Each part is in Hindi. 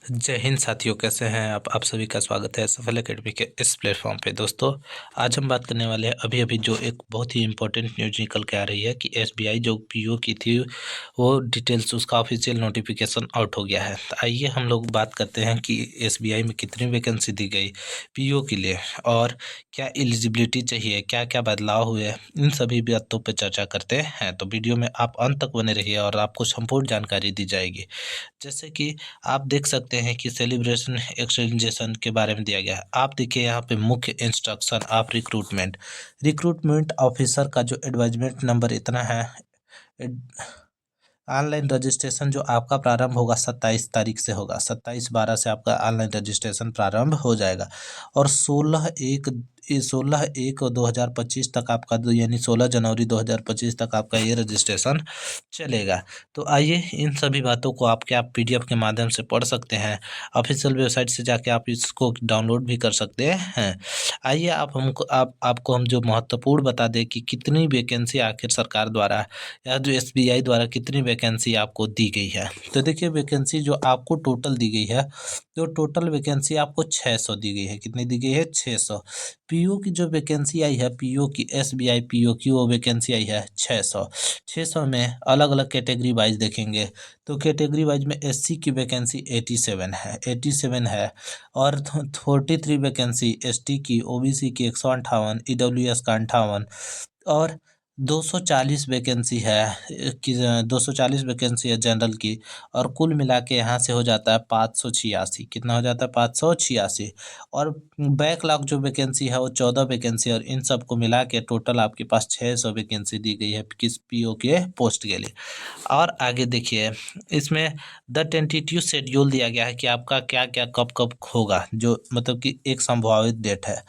जय हिंद साथियों, कैसे हैं आप सभी का स्वागत है सफल एकेडमी के इस प्लेटफॉर्म पे। दोस्तों, आज हम बात करने वाले हैं अभी अभी जो एक बहुत ही इम्पोर्टेंट न्यूज निकल के आ रही है कि एसबीआई जो पीओ की थी वो डिटेल्स, उसका ऑफिशियल नोटिफिकेशन आउट हो गया है। तो आइए हम लोग बात करते हैं कि एसबीआई में कितनी वैकेंसी दी गई पीओ के लिए और क्या एलिजिबिलिटी चाहिए, क्या क्या बदलाव हुए, इन सभी बातों पर चर्चा करते हैं। तो वीडियो में आप अंत तक बने रहिए और आपको संपूर्ण जानकारी दी जाएगी। जैसे कि आप देख सकते हैं कि सेलिब्रेशन एक्सटेंजेशन के बारे में दिया गया है। आप देखिए यहाँ पे मुख्य इंस्ट्रक्शन ऑफ रिक्रूटमेंट ऑफिसर का जो एडवाइजमेंट नंबर इतना है। ऑनलाइन रजिस्ट्रेशन जो आपका प्रारंभ होगा 27 तारीख से होगा, 27/12 से आपका ऑनलाइन रजिस्ट्रेशन प्रारंभ हो जाएगा और 16/1/2025 तक आपका यानी 16 जनवरी 2025 तक आपका ये रजिस्ट्रेशन चलेगा। तो आइए इन सभी बातों को आप पीडीएफ के माध्यम से पढ़ सकते हैं। ऑफिशियल वेबसाइट से जाके आप इसको डाउनलोड भी कर सकते हैं। आइए आपको हम जो महत्वपूर्ण बता दें कि कितनी वैकेंसी आखिर सरकार द्वारा या जो एसबीआई द्वारा कितनी वैकेंसी आपको दी गई है। तो देखिए, वैकेंसी जो आपको टोटल दी गई है, तो टोटल वैकेंसी आपको 600 दी गई है। कितनी दी गई है? 600। पीओ की जो वैकेंसी आई है, पीओ की एसबीआई पीओ की वो वैकेंसी आई है 600। 600 में अलग अलग कैटेगरी वाइज देखेंगे तो कैटेगरी वाइज में एससी की वैकेंसी 87 है और 43 वैकेंसी एसटी की, ओबीसी की 158, ईडब्ल्यूएस का 58 और 240 वैकेंसी है कि 240 वैकेंसी है जनरल की। और कुल मिला के यहाँ से हो जाता है 586। कितना हो जाता है? 586। और बैकलॉग जो वैकेंसी है वो 14 वैकेंसी, और इन सबको मिला के टोटल आपके पास 600 वैकेंसी दी गई है किस पीओ के पोस्ट के लिए। और आगे देखिए, इसमें द टेंटेटिव शेड्यूल दिया गया है कि आपका क्या क्या कब कब होगा, जो मतलब कि एक संभावित डेट है।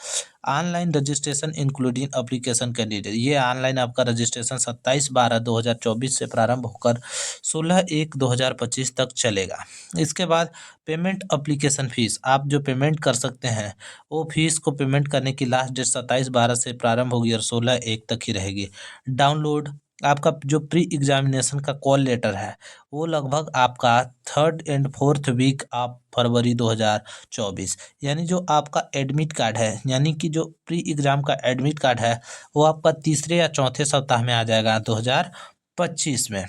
Online registration including application candidate, ये ऑनलाइन आपका रजिस्ट्रेशन 27/12/2024 से प्रारंभ होकर 16/1/2025 तक चलेगा। इसके बाद पेमेंट एप्लीकेशन फीस, आप जो पेमेंट कर सकते हैं वो फीस को पेमेंट करने की लास्ट डेट 27/12 से प्रारंभ होगी और 16/1 तक ही रहेगी। डाउनलोड, आपका जो प्री एग्जामिनेशन का कॉल लेटर है वो लगभग आपका 3rd and 4th week of February 2024, यानी जो आपका एडमिट कार्ड है, यानी कि जो प्री एग्जाम का एडमिट कार्ड है वो आपका तीसरे या चौथे सप्ताह में आ जाएगा 2025 में।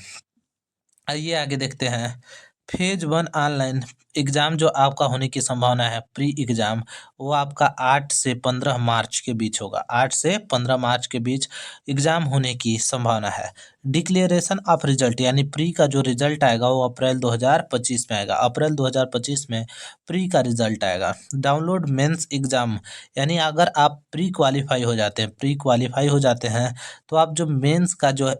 आइए आगे देखते हैं। फेज 1 ऑनलाइन एग्ज़ाम जो आपका होने की संभावना है, प्री एग्ज़ाम, वो आपका 8 से 15 मार्च के बीच होगा। 8 से 15 मार्च के बीच एग्ज़ाम होने की संभावना है। डिक्लेरेशन ऑफ रिजल्ट, यानी प्री का जो रिजल्ट आएगा वो अप्रैल 2025 में आएगा। अप्रैल 2025 में प्री का रिजल्ट आएगा। डाउनलोड मेंस एग्ज़ाम, यानी अगर आप प्री क्वालिफाई हो जाते हैं तो आप जो मेंस का जो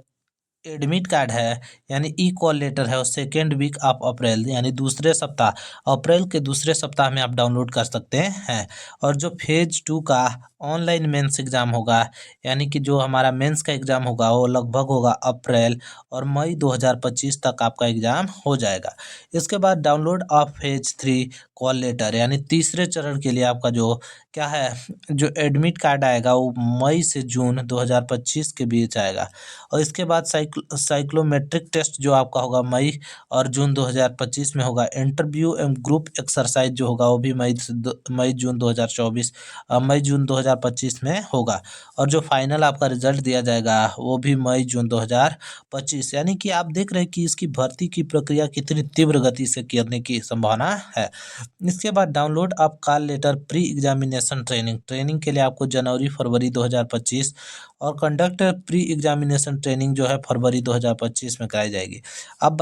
एडमिट कार्ड है, यानी ई कॉल लेटर है, और 2nd वीक ऑफ अप्रैल, यानी दूसरे सप्ताह, अप्रैल के दूसरे सप्ताह में आप डाउनलोड कर सकते हैं। और जो फेज 2 का ऑनलाइन मेंस एग्ज़ाम होगा, यानी कि जो हमारा मेंस का एग्ज़ाम होगा वो लगभग होगा अप्रैल और मई 2025 तक आपका एग्ज़ाम हो जाएगा। इसके बाद download of phase 3 call letter, यानी तीसरे चरण के लिए आपका जो क्या है, जो एडमिट कार्ड आएगा वो मई से जून 2025 के बीच आएगा। और इसके बाद साइक्लोमेट्रिक टेस्ट जो आपका होगा मई और जून 2025 में होगा। इंटरव्यू एवं ग्रुप एक्सरसाइज जो होगा वो भी मई जून 2025 में होगा। और जो फाइनल आपका रिजल्ट दिया जाएगा वो भी मई जून 2025। यानी कि आप देख रहे हैं कि इसकी भर्ती की प्रक्रिया कितनी तीव्र गति से करने की संभावना है। इसके बाद download of call letter pre examination training के लिए आपको जनवरी फरवरी 2025 और कंडक्ट प्री एग्जामिनेशन ट्रेनिंग जो है फरवरी 2025 में कराई जाएगी। अब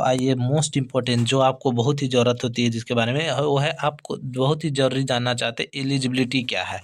आइए मोस्ट इम्पोर्टेंट जो आपको बहुत ही ज़रूरत होती है, जिसके बारे में वो है, आपको बहुत ही ज़रूरी जानना चाहते हैं एलिजिबिलिटी क्या है,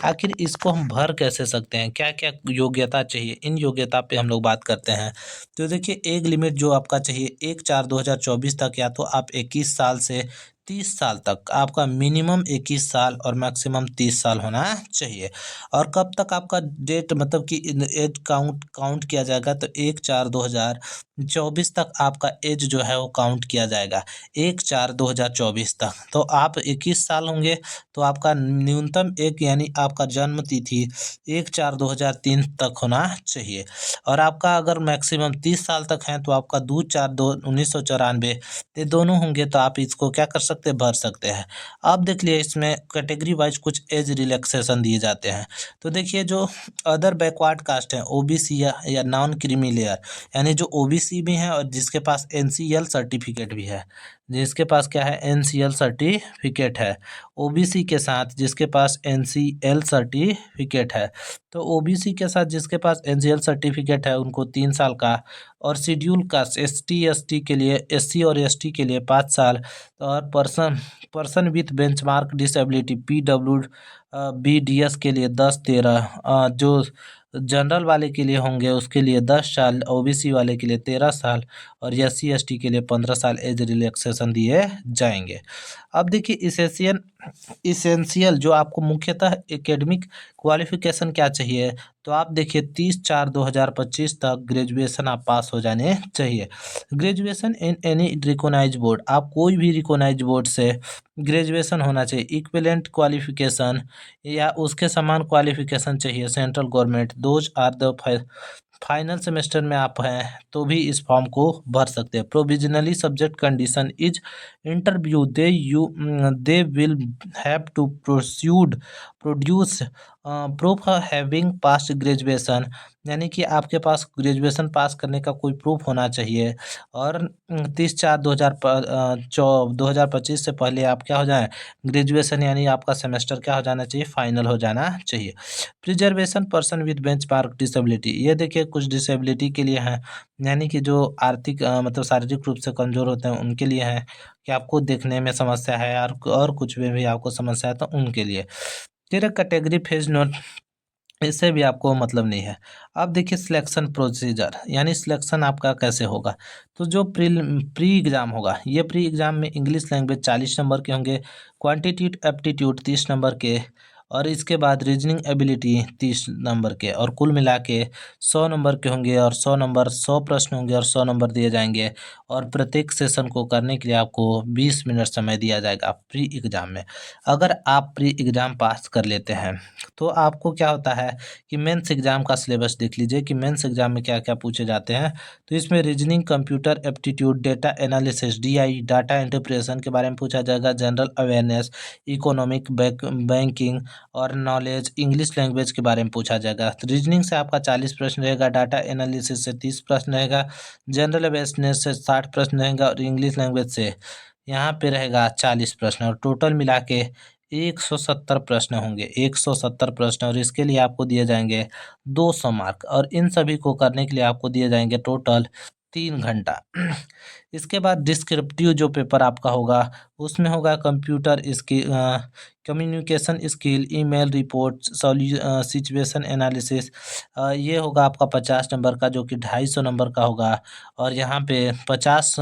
आखिर इसको हम भर कैसे सकते हैं, क्या क्या योग्यता चाहिए। इन योग्यता पे हम लोग बात करते हैं। तो देखिए, एज लिमिट जो आपका चाहिए 1/4/2024 तक, या तो आप 21 साल से 30 साल तक, आपका मिनिमम 21 साल और मैक्सिमम 30 साल होना चाहिए। और कब तक आपका डेट, मतलब कि एज काउंट किया जाएगा, तो 1/4/2024 तक आपका एज जो है वो काउंट किया जाएगा, 1/4/2024 तक। तो आप 21 साल होंगे तो आपका न्यूनतम एक, यानी आपका जन्म तिथि 1/4/2003 तक होना चाहिए। और आपका अगर मैक्सिमम 30 साल तक है तो आपका 2/4/1994, ये दोनों होंगे तो आप इसको क्या कर सकते सकते भर सकते हैं। अब देख लिए इसमें कैटेगरी वाइज कुछ एज रिलैक्सेशन दिए जाते हैं। तो देखिए जो अदर बैकवर्ड कास्ट है ओबीसी या नॉन क्रीमी लेयर, यानी जो ओबीसी भी हैं और जिसके पास एनसीएल सर्टिफिकेट भी है, जिसके पास क्या है एनसीएल सर्टिफिकेट है, ओबीसी के साथ जिसके पास एनसीएल सर्टिफिकेट है, तो ओबीसी के साथ जिसके पास एनसीएल सर्टिफिकेट है उनको 3 साल का, और शेड्यूल कास्ट एसटी एसटी के लिए, एससी और एसटी के लिए 5 साल, और person with benchmark disability PW BDS के लिए 10-13, जो जनरल वाले के लिए होंगे उसके लिए 10 साल, ओबीसी वाले के लिए 13 साल, और एससी एसटी के लिए 15 साल एज रिलैक्सेशन दिए जाएंगे। अब देखिए इसेंशियल जो आपको मुख्यतः एकेडमिक क्वालिफिकेशन क्या चाहिए, तो आप देखिए 30/4/2025 तक ग्रेजुएशन आप पास हो जाने चाहिए। Graduation in any recognise board, आप कोई भी रिकॉग्नाइज बोर्ड से ग्रेजुएशन होना चाहिए। इक्विवेलेंट क्वालिफिकेशन या उसके समान क्वालिफिकेशन चाहिए central government, those are the final semester में आप हैं तो भी इस फॉर्म को भर सकते हैं। Provisionally subject condition is interview, they will have to produce proof having past graduation, यानी कि आपके पास ग्रेजुएशन पास करने का कोई प्रूफ होना चाहिए, और 30/4/2025 से पहले आप क्या हो जाए ग्रेजुएशन, यानी आपका सेमेस्टर क्या हो जाना चाहिए फाइनल हो जाना चाहिए। Preservation person with benchmark disability, ये देखिए कुछ डिसेबिलिटी के लिए है, यानी कि जो आर्थिक मतलब शारीरिक रूप से कमजोर होते हैं उनके लिए है, कि आपको देखने में समस्या है और कुछ में भी आपको समस्या है तो उनके लिए। फिर कैटेगरी फेज नोट, इससे भी आपको मतलब नहीं है। अब देखिए सिलेक्शन प्रोसीजर, यानी सिलेक्शन आपका कैसे होगा, तो जो प्री एग्ज़ाम होगा, ये प्री एग्ज़ाम में इंग्लिश लैंग्वेज 40 नंबर के होंगे, क्वांटिटेटिव एप्टीट्यूड 30 नंबर के, और इसके बाद रीजनिंग एबिलिटी 30 नंबर के, और कुल मिला के 100 नंबर के होंगे, और 100 नंबर 100 प्रश्न होंगे और 100 नंबर दिए जाएंगे, और प्रत्येक सेशन को करने के लिए आपको 20 मिनट समय दिया जाएगा प्री एग्ज़ाम में। अगर आप प्री एग्ज़ाम पास कर लेते हैं तो आपको क्या होता है कि मेंस एग्जाम का सिलेबस देख लीजिए कि मेंस एग्जाम में क्या क्या पूछे जाते हैं। तो इसमें reasoning, computer aptitude, data analysis DI, data interpretation के बारे में पूछा जाएगा, जनरल अवेयरनेस, इकोनॉमिक, बैंकिंग और नॉलेज, इंग्लिश लैंग्वेज के बारे में पूछा जाएगा। तो रीजनिंग से आपका 40 प्रश्न रहेगा, डाटा एनालिसिस से 30 प्रश्न रहेगा, जनरल अवेयरनेस से 60 प्रश्न रहेगा, और इंग्लिश लैंग्वेज से यहाँ पे रहेगा 40 प्रश्न, और टोटल मिला के 170 प्रश्न होंगे, 170 प्रश्न, और इसके लिए आपको दिए जाएंगे 200 मार्क, और इन सभी को करने के लिए आपको दिए जाएंगे टोटल 3 घंटा। इसके बाद डिस्क्रिप्टिव जो पेपर आपका होगा उसमें होगा computer skill, communication skill, email report, situation analysis, ये होगा आपका 50 नंबर का, जो कि 250 नंबर का होगा, और यहाँ पे 50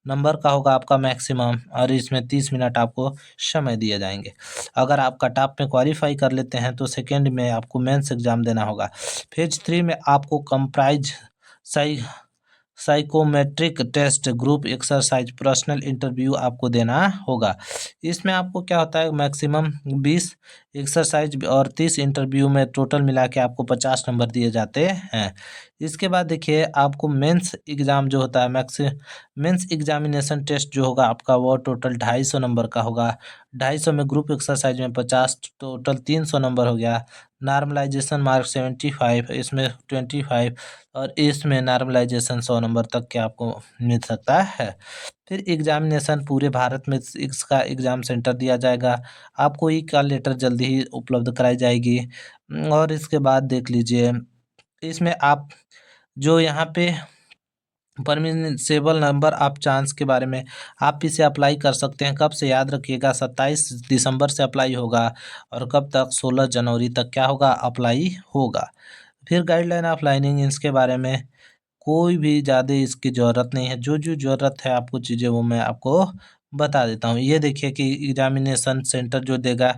नंबर का होगा आपका मैक्सिमम, और इसमें 30 मिनट आपको समय दिए जाएंगे। अगर आप कट ऑफ में क्वालिफाई कर लेते हैं तो सेकेंड में आपको मेंस एग्जाम देना होगा। फेज 3 में आपको comprise psy psychometric test, group exercise, personal interview आपको देना होगा। इसमें आपको क्या होता है मैक्सिमम 20 एक्सरसाइज और 30 इंटरव्यू में टोटल मिला के आपको 50 नंबर दिए जाते हैं। इसके बाद देखिए आपको मेंस एग्ज़ाम जो होता है मेंस एग्जामिनेशन टेस्ट जो होगा आपका वो टोटल 250 नंबर का होगा। 250 में ग्रुप एक्सरसाइज में 50, टोटल 300 नंबर हो गया। नॉर्मलाइजेशन मार्क 75, इसमें 25, और इसमें नॉर्मलाइजेशन 100 नंबर तक के आपको मिल सकता है। फिर एग्जामिनेशन पूरे भारत में इसका एग्ज़ाम सेंटर दिया जाएगा। आपको ई का लेटर जल्दी ही उपलब्ध कराई जाएगी। और इसके बाद देख लीजिए इसमें आप जो यहाँ पे परमिसेबल नंबर ऑफ चांस के बारे में आप इसे अप्लाई कर सकते हैं। कब से याद रखिएगा 27 दिसंबर से अप्लाई होगा, और कब तक 16 जनवरी तक क्या होगा अप्लाई होगा। फिर गाइडलाइन ऑफ लाइनिंग, इसके बारे में कोई भी ज़्यादा इसकी ज़रूरत नहीं है, जो ज़रूरत है आपको चीज़ें वो मैं आपको बता देता हूँ। ये देखिए कि एग्जामिनेशन सेंटर जो देगा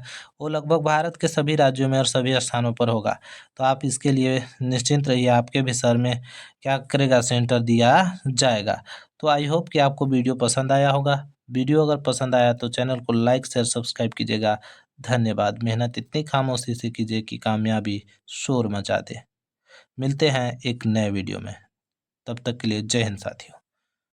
वो लगभग भारत के सभी राज्यों में और सभी स्थानों पर होगा। तो आप इसके लिए निश्चिंत रहिए, आपके भी शहर में क्या करेगा सेंटर दिया जाएगा। तो आई होप कि आपको वीडियो पसंद आया होगा। वीडियो अगर पसंद आया तो चैनल को लाइक शेयर सब्सक्राइब कीजिएगा। धन्यवाद। मेहनत इतनी खामोशी से कीजिए कि कामयाबी शोर मचा दे। मिलते हैं एक नए वीडियो में, तब तक के लिए जय हिंद साथियों।